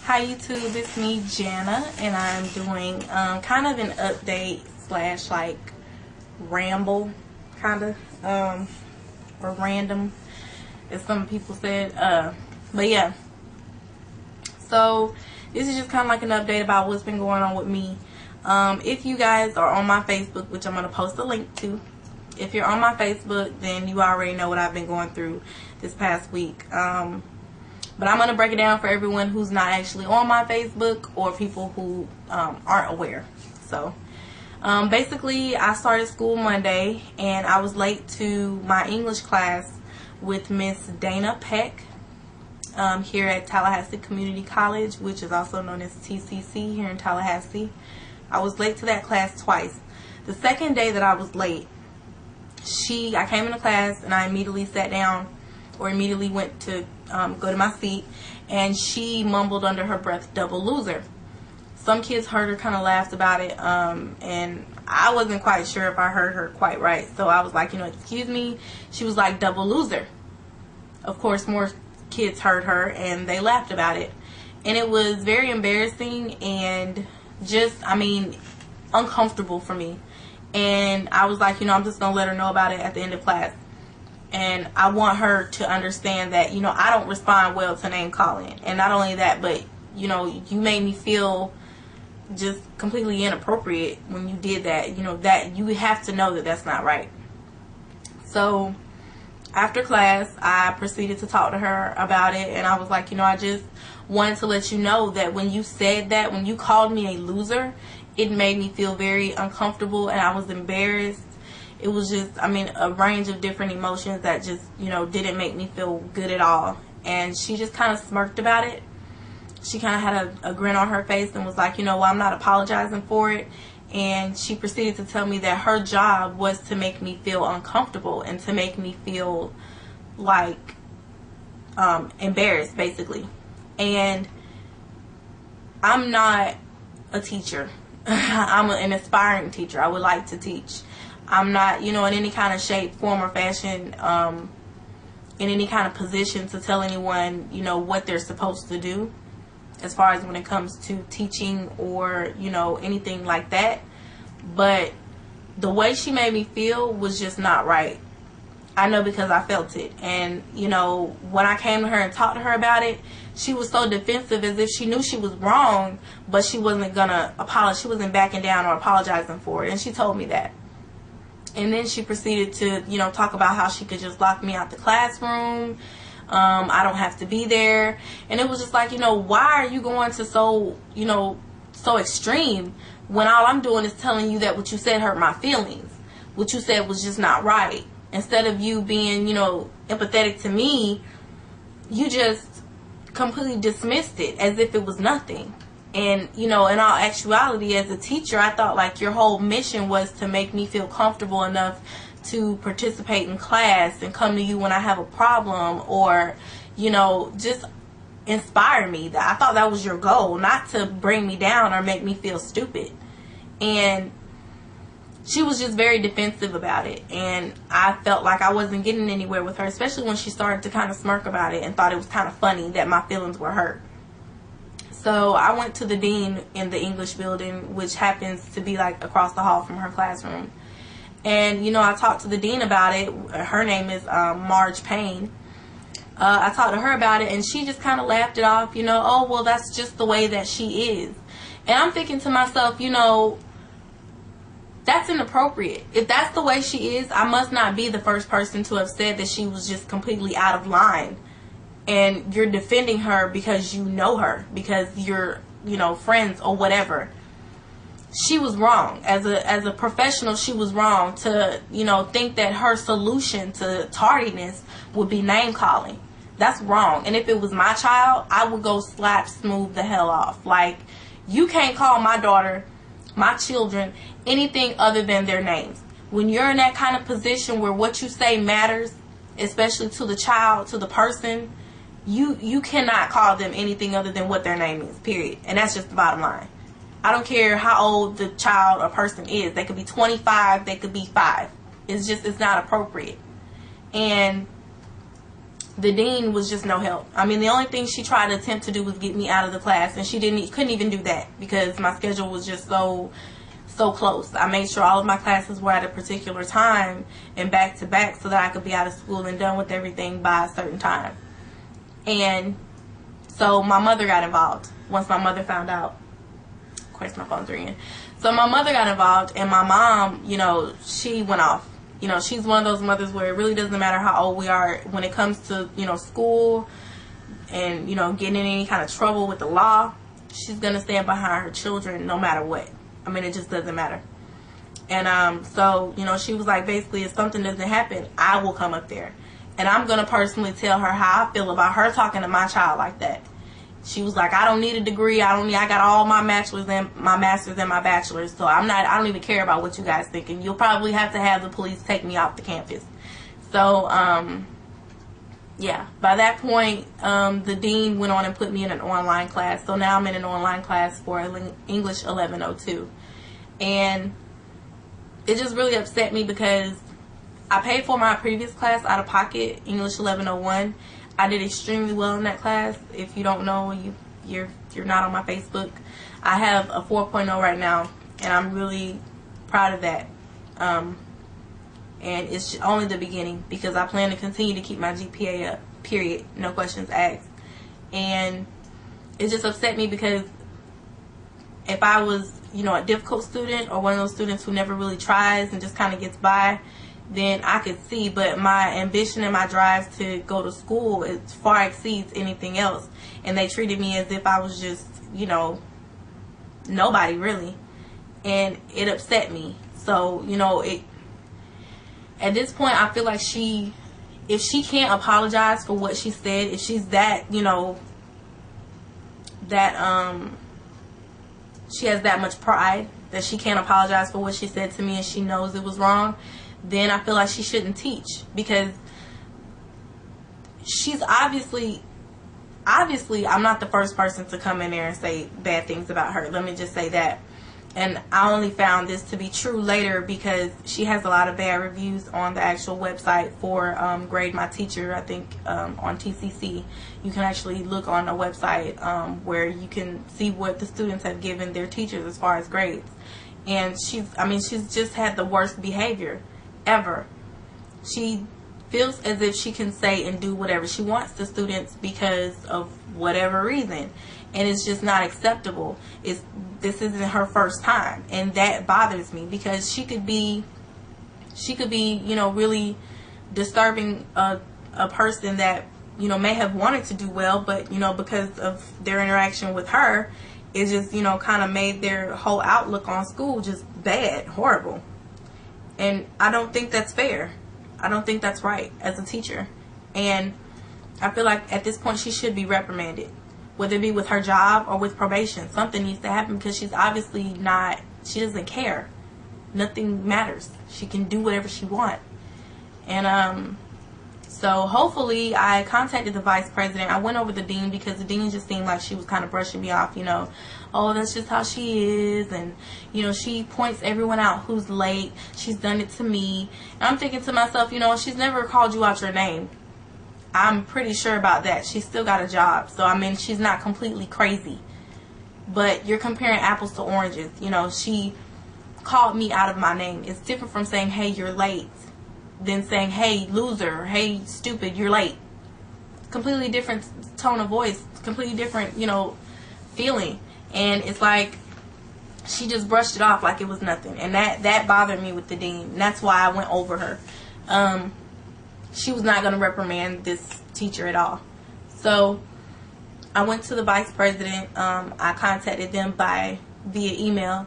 Hi YouTube, it's me Jana, and I'm doing kind of an update slash like ramble kind of or random, as some people said, but yeah, so this is just kind of like an update about what's been going on with me. If you guys are on my Facebook, which I'm going to post a link to, if you're on my Facebook, then you already know what I've been going through this past week. But I'm going to break it down for everyone who's not actually on my Facebook or people who aren't aware. So basically, I started school Monday, and I was late to my English class with Miss Dana Peck here at Tallahassee Community College, which is also known as TCC here in Tallahassee. I was late to that class twice. The second day that I was late, I came into class and I immediately sat down, or immediately went to go to my seat, and she mumbled under her breath, "double loser." Some kids heard her, kind of laughed about it, and I wasn't quite sure if I heard her quite right, so I was like, excuse me. She was like, "double loser." Of course, more kids heard her and they laughed about it, and it was very embarrassing and just, uncomfortable for me. And I was like, I'm just gonna let her know about it at the end of class. And I want her to understand that, I don't respond well to name calling. And not only that, but, you made me feel just completely inappropriate when you did that. That you have to know that that's not right. So after class, I proceeded to talk to her about it. And I was like, I just wanted to let you know that when you said that, when you called me a loser, it made me feel very uncomfortable, and I was embarrassed. It was just, a range of different emotions that just, didn't make me feel good at all. And she just kind of smirked about it. She kind of had a grin on her face and was like, well, I'm not apologizing for it. And she proceeded to tell me that her job was to make me feel uncomfortable and to make me feel like embarrassed, basically. And I'm not a teacher. I'm an aspiring teacher. I would like to teach. I'm not, in any kind of shape, form, or fashion, in any kind of position to tell anyone, what they're supposed to do as far as when it comes to teaching or, anything like that. But the way she made me feel was just not right. I know, because I felt it. And, when I came to her and talked to her about it, she was so defensive, as if she knew she was wrong, but she wasn't going to apologize. She wasn't backing down or apologizing for it. And she told me that. And then she proceeded to, talk about how she could just lock me out the classroom. I don't have to be there. And it was just like, why are you going to so extreme when all I'm doing is telling you that what you said hurt my feelings. What you said was just not right. Instead of you being, empathetic to me, you just completely dismissed it as if it was nothing. And, in all actuality, as a teacher, I thought like your whole mission was to make me feel comfortable enough to participate in class and come to you when I have a problem, or, just inspire me. I thought that was your goal, not to bring me down or make me feel stupid. And she was just very defensive about it. And I felt like I wasn't getting anywhere with her, especially when she started to kind of smirk about it and thought it was kind of funny that my feelings were hurt. So I went to the dean in the English building, which happens to be like across the hall from her classroom. And, I talked to the dean about it. Her name is Marge Payne. I talked to her about it, and she just kind of laughed it off, oh, well, that's just the way that she is. And I'm thinking to myself, that's inappropriate. If that's the way she is, I must not be the first person to have said that she was just completely out of line. And you're defending her because you know her, because you're, friends or whatever. She was wrong. As a professional, she was wrong to, think that her solution to tardiness would be name calling. That's wrong. And if it was my child, I would go slap smooth the hell off. Like, you can't call my daughter, my children, anything other than their names. When you're in that kind of position where what you say matters, especially to the child, to the person, you cannot call them anything other than what their name is, period. And that's just the bottom line. I don't care how old the child or person is. They could be 25, they could be 5. It's not appropriate. And the dean was just no help. I mean, the only thing she tried to attempt to do was get me out of the class, and she couldn't even do that because my schedule was just so close. I made sure all of my classes were at a particular time and back to back so that I could be out of school and done with everything by a certain time. And so my mother got involved once my mother found out. Of course, my phone's ringing. So my mother got involved, and my mom, you know, she went off. You know, she's one of those mothers where it really doesn't matter how old we are when it comes to, you know, school and, you know, getting in any kind of trouble with the law. She's going to stand behind her children no matter what. I mean, it just doesn't matter. And so, you know, she was like, basically, if something doesn't happen, I will come up there. And I'm going to personally tell her how I feel about her talking to my child like that. She was like, I don't need a degree. I got all my masters and my bachelors. So I don't even care about what you guys think. And you'll probably have to have the police take me off the campus. So, yeah, by that point, the dean went on and put me in an online class. So now I'm in an online class for English 1102. And it just really upset me because I paid for my previous class out of pocket, English 1101. I did extremely well in that class. If you don't know, you're not on my Facebook. I have a 4.0 right now, and I'm really proud of that. And it's only the beginning because I plan to continue to keep my GPA up, period. No questions asked. And it just upset me because if I was, you know, a difficult student or one of those students who never really tries and just kind of gets by, then I could see, but my ambition and my drive to go to school, it far exceeds anything else. And they treated me as if I was just, you know, nobody really. And it upset me. So, you know, at this point, I feel like if she can't apologize for what she said, if she's that, you know, that, she has that much pride that she can't apologize for what she said to me and she knows it was wrong, then I feel like she shouldn't teach, because she's obviously I'm not the first person to come in there and say bad things about her. Let me just say that. And I only found this to be true later because she has a lot of bad reviews on the actual website for Grade My Teacher. I think on TCC you can actually look on a website where you can see what the students have given their teachers as far as grades. And she's just had the worst behavior ever. She feels as if she can say and do whatever she wants to students because of whatever reason, and it's just not acceptable. This isn't her first time, and that bothers me because she could be, you know, really disturbing a person that, you know, may have wanted to do well, but, you know, because of their interaction with her, it just, you know, kind of made their whole outlook on school just bad, horrible. And I don't think that's fair. I don't think that's right as a teacher. And I feel like at this point she should be reprimanded, whether it be with her job or with probation. Something needs to happen because she's obviously not, she doesn't care. Nothing matters. She can do whatever she wants. And so hopefully, I contacted the vice president. I went over the dean because the dean just seemed like she was kind of brushing me off, you know. Oh, that's just how she is. And, you know, she points everyone out who's late. She's done it to me. And I'm thinking to myself, you know, she's never called you out your name. I'm pretty sure about that. She's still got a job. So, I mean, she's not completely crazy. But you're comparing apples to oranges. You know, she called me out of my name. It's different from saying, hey, you're late, than saying, hey, loser, hey, stupid, you're late. Completely different tone of voice, completely different, you know, feeling. And it's like she just brushed it off like it was nothing. And that bothered me with the dean. And that's why I went over her. She was not going to reprimand this teacher at all. So I went to the vice president. I contacted them via email.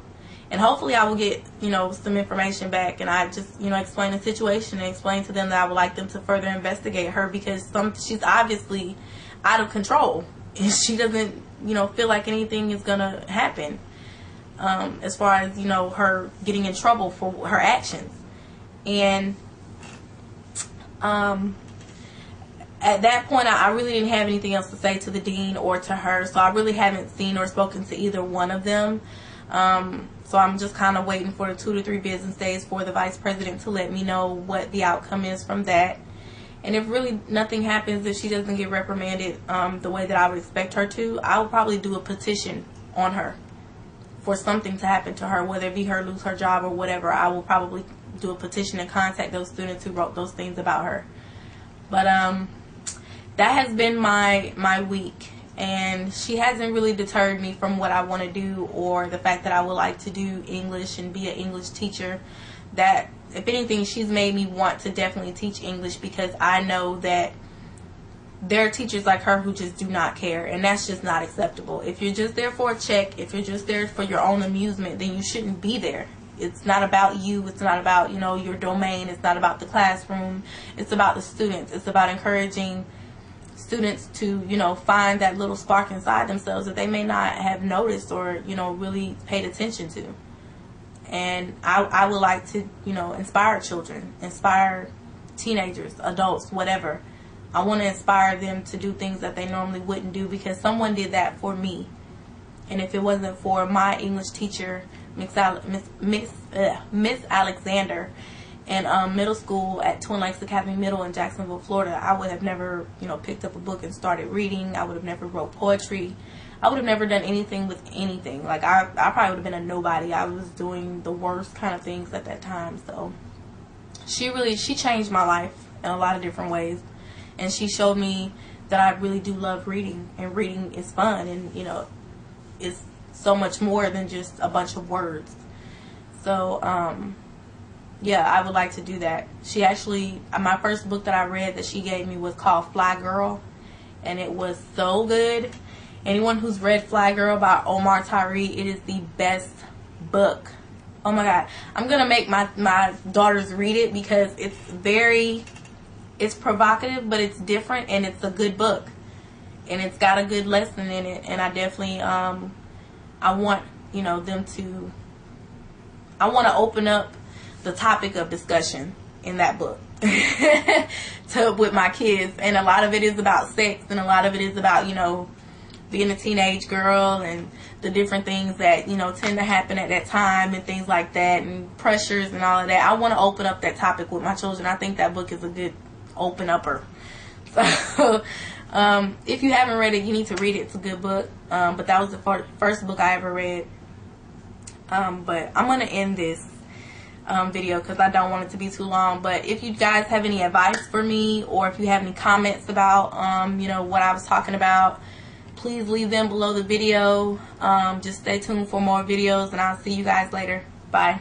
And hopefully I will get, you know, some information back. And I just, you know, explain the situation and explain to them that I would like them to further investigate her because she's obviously out of control. And she doesn't, you know, feel like anything is going to happen as far as, you know, her getting in trouble for her actions. And at that point, I really didn't have anything else to say to the dean or to her. So I really haven't seen or spoken to either one of them. So I'm just kind of waiting for the 2 to 3 business days for the vice president to let me know what the outcome is from that. And if really nothing happens, if she doesn't get reprimanded the way that I would expect her to, I will probably do a petition on her for something to happen to her, whether it be her lose her job or whatever. I will probably do a petition and contact those students who wrote those things about her. But that has been my week, and she hasn't really deterred me from what I want to do, or the fact that I would like to do English and be an English teacher. That, if anything, she's made me want to definitely teach English, because I know that there are teachers like her who just do not care, and that's just not acceptable. If you're just there for a check, if you're just there for your own amusement, then you shouldn't be there. It's not about you. It's not about, you know, your domain. It's not about the classroom. It's about the students. It's about encouraging students to, you know, find that little spark inside themselves that they may not have noticed or, you know, really paid attention to. And I would like to, you know, inspire children, inspire teenagers, adults, whatever. I want to inspire them to do things that they normally wouldn't do, because someone did that for me. And if it wasn't for my English teacher, Miss Alexander, in middle school at Twin Lakes Academy Middle in Jacksonville, Florida, I would have never, you know, picked up a book and started reading. I would have never wrote poetry. I would have never done anything with anything. Like, I probably would have been a nobody. I was doing the worst kind of things at that time. So she changed my life in a lot of different ways. And she showed me that I really do love reading, and reading is fun, and, you know, it's so much more than just a bunch of words. So, yeah, I would like to do that. She actually, my first book that I read that she gave me was called Fly Girl, and it was so good. Anyone who's read Fly Girl by Omar Tyree, it is the best book. Oh my God. I'm going to make my daughters read it, because it's provocative, but it's different, and it's a good book. And it's got a good lesson in it. And I definitely, I want, you know, I want to open up the topic of discussion in that book with my kids. And a lot of it is about sex, and a lot of it is about, you know, being a teenage girl and the different things that, you know, tend to happen at that time and things like that, and pressures and all of that. I want to open up that topic with my children. I think that book is a good open upper. So if you haven't read it, you need to read it. It's a good book. But that was the first book I ever read. But I'm going to end this video, because I don't want it to be too long. But if you guys have any advice for me, or if you have any comments about you know, what I was talking about, please leave them below the video. Just stay tuned for more videos, and I'll see you guys later. Bye.